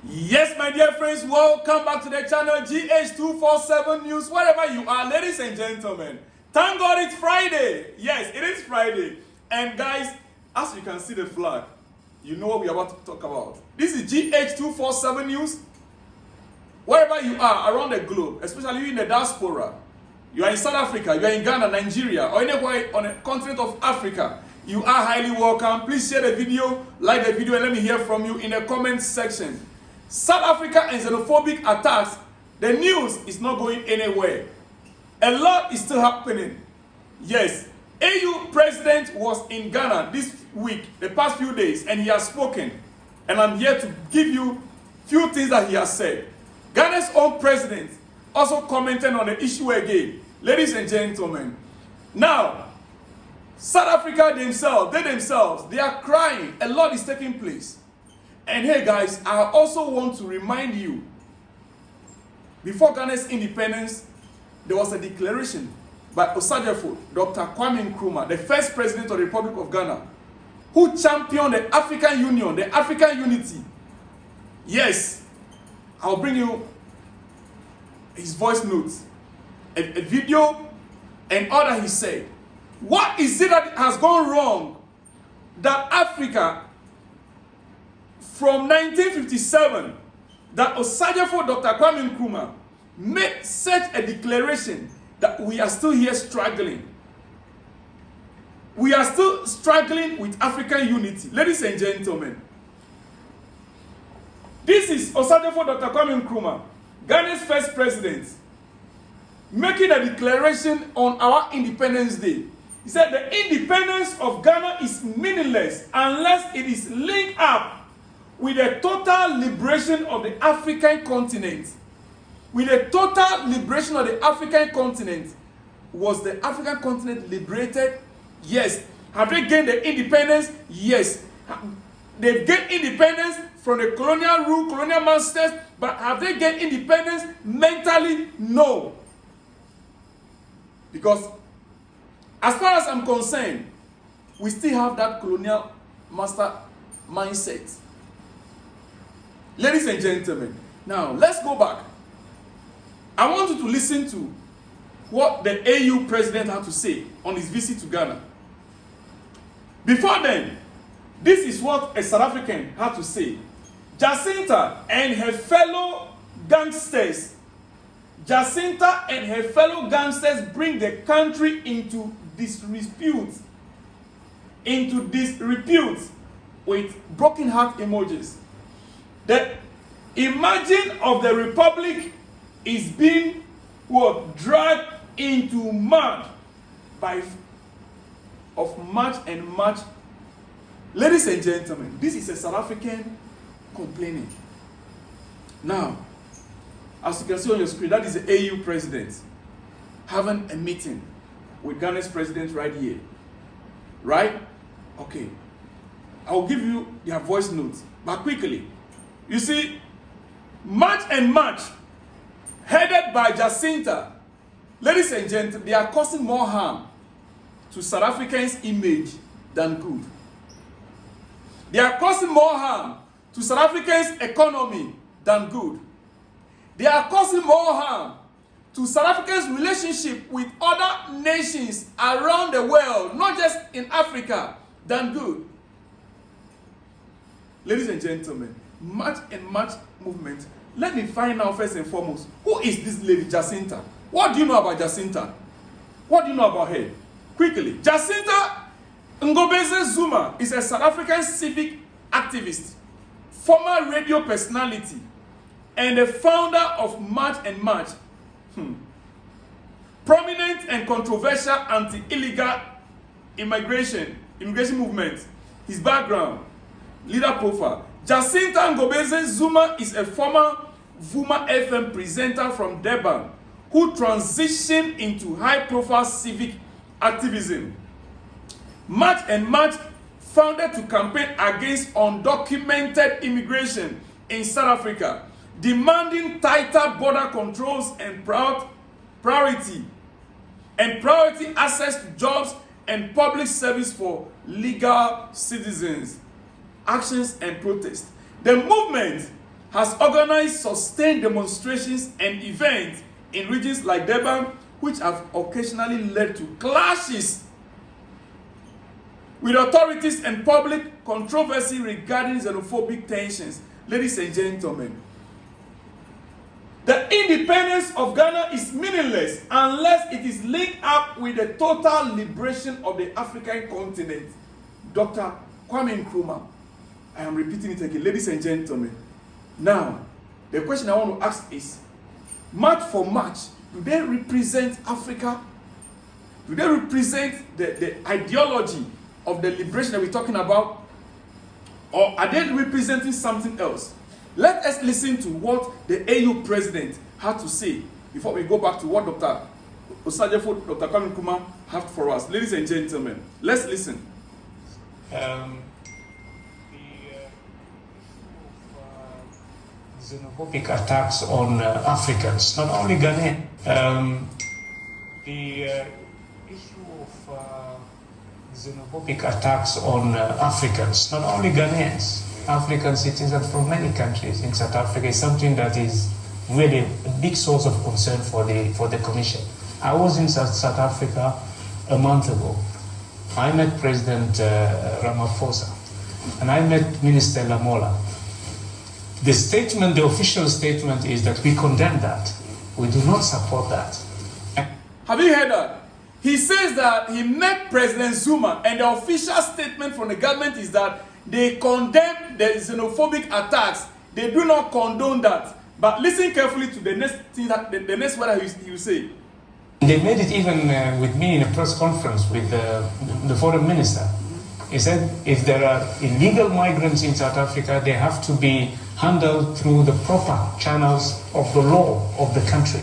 Yes, my dear friends, welcome back to the channel GH247 News, wherever you are, ladies and gentlemen. Thank God it's Friday. Yes, it is Friday. And guys, as you can see the flag, you know what we are about to talk about. This is GH247 News. Wherever you are around the globe, especially you in the diaspora, you are in South Africa, you are in Ghana, Nigeria, or anywhere on the continent of Africa, you are highly welcome. Please share the video, like the video, and let me hear from you in the comment section. South Africa and xenophobic attacks, the news is not going anywhere. A lot is still happening. Yes, AU president was in Ghana this week, the past few days, and he has spoken. And I'm here to give you few things that he has said. Ghana's own president also commented on the issue again. Ladies and gentlemen, now, South Africa themselves, they are crying. A lot is taking place. And hey guys, I also want to remind you, before Ghana's independence, there was a declaration by Osajefo, Dr. Kwame Nkrumah, the first president of the Republic of Ghana, who championed the African Union, the African unity. Yes, I'll bring you his voice notes, a video, and all that he said. What is it that has gone wrong that Africa, from 1957, that Osajefo Dr. Kwame Nkrumah made such a declaration that we are still here struggling? We are still struggling with African unity. Ladies and gentlemen, this is Osajefo Dr. Kwame Nkrumah, Ghana's first president, making a declaration on our Independence Day. He said the independence of Ghana is meaningless unless it is linked up with the total liberation of the African continent. With the total liberation of the African continent. Was the African continent liberated? Yes. Have they gained the independence? Yes. They've gained independence from the colonial rule, colonial masters, but have they gained independence mentally? No. Because as far as I'm concerned, we still have that colonial master mindset. Ladies and gentlemen, now let's go back. I want you to listen to what the AU president had to say on his visit to Ghana. Before then, this is what a South African had to say. Jacinta and her fellow gangsters bring the country into disrepute with broken heart emojis. The imagine of the republic is being dragged into mud of much and much. Ladies and gentlemen, this is a South African complaining. Now, as you can see on your screen, that is the AU president having a meeting with Ghana's president right here. Right? Okay. I'll give you their voice notes, but quickly. You see, March and March, headed by Jacinta, ladies and gentlemen, they are causing more harm to South Africans' image than good. They are causing more harm to South Africans' economy than good. They are causing more harm to South Africa's relationship with other nations around the world, not just in Africa, than good. Ladies and gentlemen, March and March movement. Let me find out first and foremost, who is this lady Jacinta? What do you know about Jacinta? What do you know about her? Quickly, Jacinta Ngobese Zuma is a South African civic activist, former radio personality, and the founder of March and March. Prominent and controversial anti-illegal immigration movement. His background, leader profile. Jacinta Ngobese Zuma is a former Vuma FM presenter from Durban who transitioned into high-profile civic activism. March and March founded to campaign against undocumented immigration in South Africa, demanding tighter border controls and priority access to jobs and public service for legal citizens. Actions and protests. The movement has organized sustained demonstrations and events in regions like Durban, which have occasionally led to clashes with authorities and public controversy regarding xenophobic tensions. Ladies and gentlemen, the independence of Ghana is meaningless unless it is linked up with the total liberation of the African continent. Dr. Kwame Nkrumah. I am repeating it again. Ladies and gentlemen, now, the question I want to ask is, March for March, do they represent Africa? Do they represent the ideology of the liberation that we're talking about? Or are they representing something else? Let us listen to what the AU president had to say before we go back to what Dr. Osajefo, Dr. Kwame Nkrumah have for us. Ladies and gentlemen, let's listen. Xenophobic attacks on Africans, not only Ghanaian. The issue of xenophobic attacks on Africans, not only Ghanaians, African citizens from many countries in South Africa is something that is really a big source of concern for the Commission. I was in South Africa a month ago. I met President Ramaphosa and I met Minister Lamola. The statement, the official statement is that we condemn that. We do not support that. Have you heard that? He says that he met President Zuma and the official statement from the government is that they condemn the xenophobic attacks. They do not condone that. But listen carefully to the next thing that the next word he will say. They made it even with me in a press conference with the foreign minister. He said if there are illegal migrants in South Africa, they have to be handled through the proper channels of the law of the country.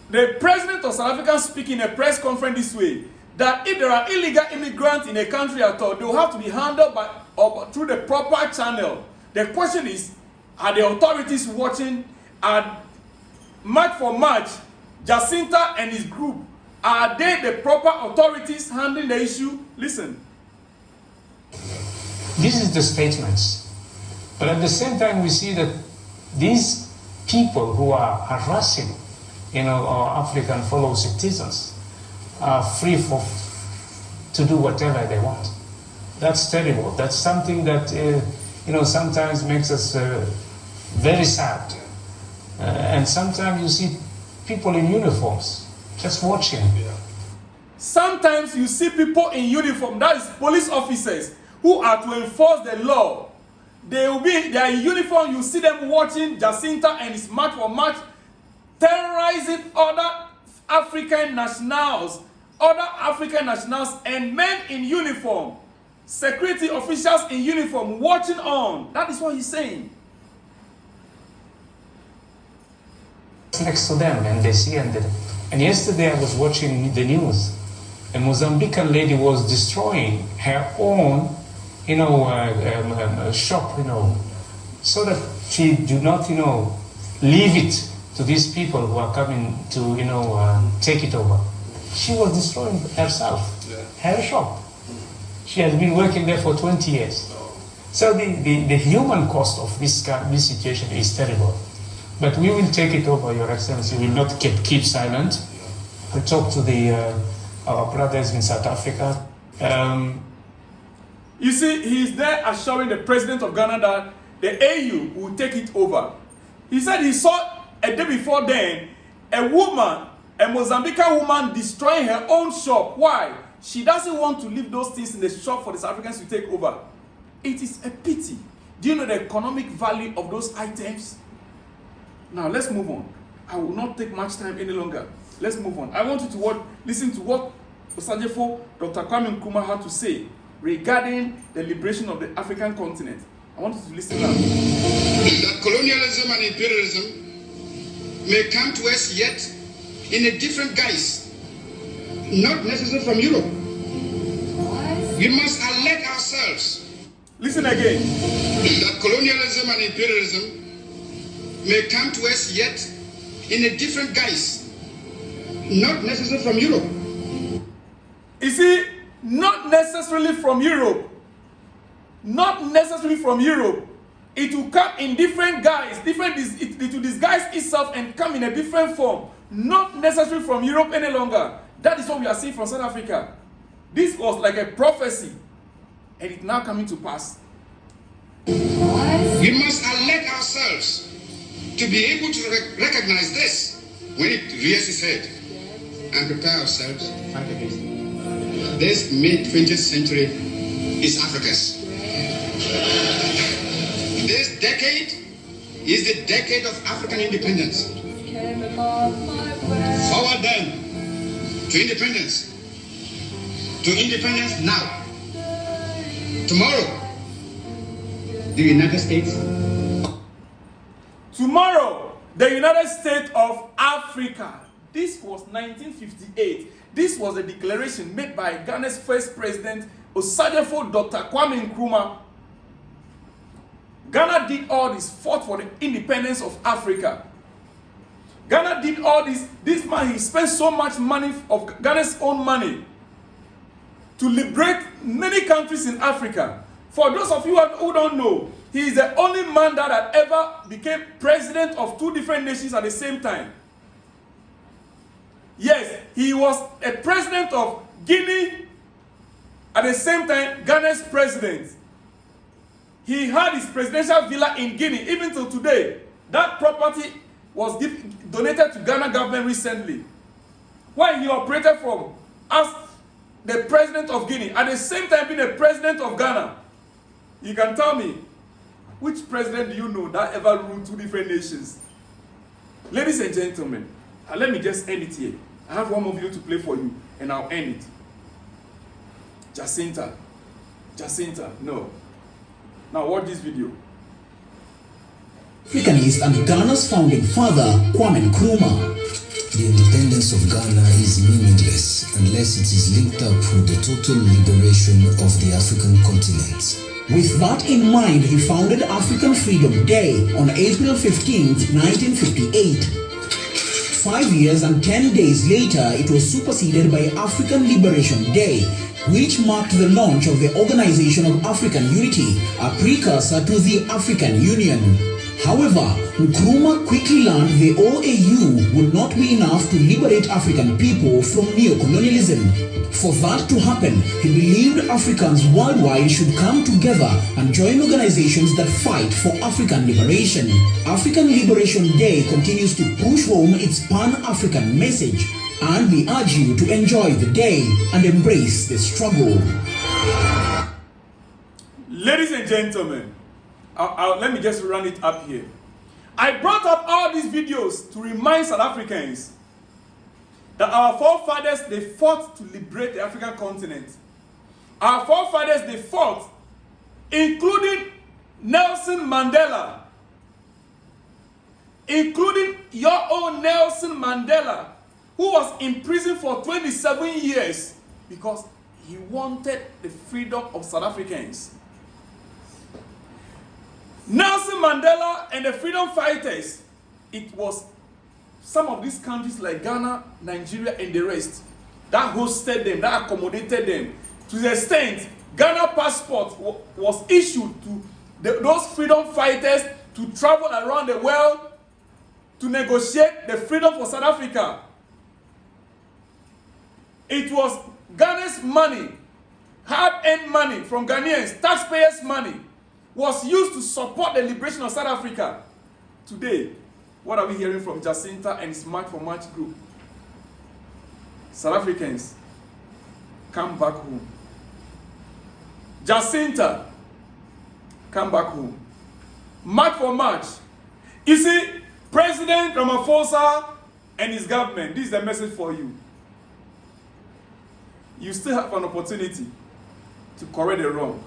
The president of South Africa speaking in a press conference this way, that if there are illegal immigrants in a country at all, they will have to be handled through the proper channel. The question is, are the authorities watching? Are March for March, Jacinta and his group, are they the proper authorities handling the issue? Listen. This is the statements. But at the same time, we see that these people who are harassing, our African fellow citizens are free to do whatever they want. That's terrible. That's something that, sometimes makes us very sad. And sometimes you see people in uniforms just watching. Sometimes you see people in uniform, that is police officers, who are to enforce the law. They are in uniform, you see them watching Jacinta and his March for March, terrorizing other African nationals and men in uniform, security officials in uniform watching on. That is what he's saying. Next to them and they see and yesterday I was watching the news. A Mozambican lady was destroying her own shop, so that she do not, leave it to these people who are coming to, take it over. She was destroying herself, her shop. She has been working there for 20 years. So the human cost of this situation is terrible. But we will take it over, Your Excellency. We will not keep silent. We talk to our brothers in South Africa. You see, he's there assuring the president of Ghana that the AU will take it over. He said he saw a day before then a Mozambican woman destroying her own shop. Why? She doesn't want to leave those things in the shop for the South Africans to take over. It is a pity. Do you know the economic value of those items? Now let's move on. I will not take much time any longer. Let's move on. I want you to listen to what Osajefo, Dr. Kwame Nkrumah had to say regarding the liberation of the African continent. I want you to listen now. That colonialism and imperialism may come to us yet in a different guise, not necessarily from Europe. We must alert ourselves. Listen again. That colonialism and imperialism may come to us yet in a different guise, not necessarily from Europe. You see, not necessarily from Europe. Not necessarily from Europe. it will come in different guise, it will disguise itself and come in a different form, not necessarily from Europe any longer. That is what we are seeing from South Africa. This was like a prophecy, and it's now coming to pass. We must alert ourselves to be able to recognize this when it rears its head and prepare ourselves. This mid-20th century is Africa's. This decade is the decade of African independence. Forward then to independence. To independence now. Tomorrow, the United States. Tomorrow, the United States of Africa. This was 1958. This was a declaration made by Ghana's first president, Osagyefo Dr. Kwame Nkrumah. Ghana did all this, fought for the independence of Africa. Ghana did all this. This man, he spent so much money, of Ghana's own money, to liberate many countries in Africa. For those of you who don't know, he is the only man that had ever became president of two different nations at the same time. Yes, he was a president of Guinea, at the same time Ghana's president. He had his presidential villa in Guinea, even till today. That property was donated to Ghana government recently. When he operated from as the president of Guinea, at the same time being the president of Ghana. You can tell me, which president do you know that ever ruled two different nations? Ladies and gentlemen, let me just end it here. I have one more video to play for you, and I'll end it. Jacinta, no. Now watch this video. Africanist and Ghana's founding father, Kwame Nkrumah. The independence of Ghana is meaningless unless it is linked up with the total liberation of the African continent. With that in mind, he founded African Freedom Day on April 15, 1958. 5 years and 10 days later, it was superseded by African Liberation Day, which marked the launch of the Organization of African Unity, a precursor to the African Union. However, Nkrumah quickly learned the OAU would not be enough to liberate African people from neo-colonialism. For that to happen, he believed Africans worldwide should come together and join organizations that fight for African liberation. African Liberation Day continues to push home its Pan-African message, and we urge you to enjoy the day and embrace the struggle. Ladies and gentlemen, let me just run it up here. I brought up all these videos to remind South Africans that our forefathers, they fought to liberate the African continent. Our forefathers, they fought, including Nelson Mandela, including your own Nelson Mandela, who was in prison for 27 years because he wanted the freedom of South Africans. Nelson Mandela and the freedom fighters, it was some of these countries like Ghana, Nigeria, and the rest that hosted them, that accommodated them. To the extent, Ghana passport was issued to those freedom fighters to travel around the world to negotiate the freedom for South Africa. It was Ghana's money, hard-earned money from Ghanaians, taxpayers' money, was used to support the liberation of South Africa. Today, what are we hearing from Jacinta and his March for March group? South Africans, come back home. Jacinta, come back home. March for March. You see, President Ramaphosa and his government, this is the message for you. You still have an opportunity to correct the wrong.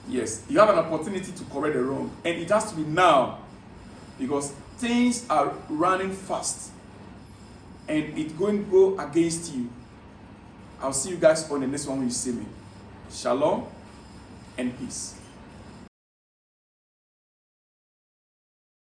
Yes, you have an opportunity to correct the wrong. And it has to be now. Because things are running fast. And it's going to go against you. I'll see you guys on the next one when you see me. Shalom and peace.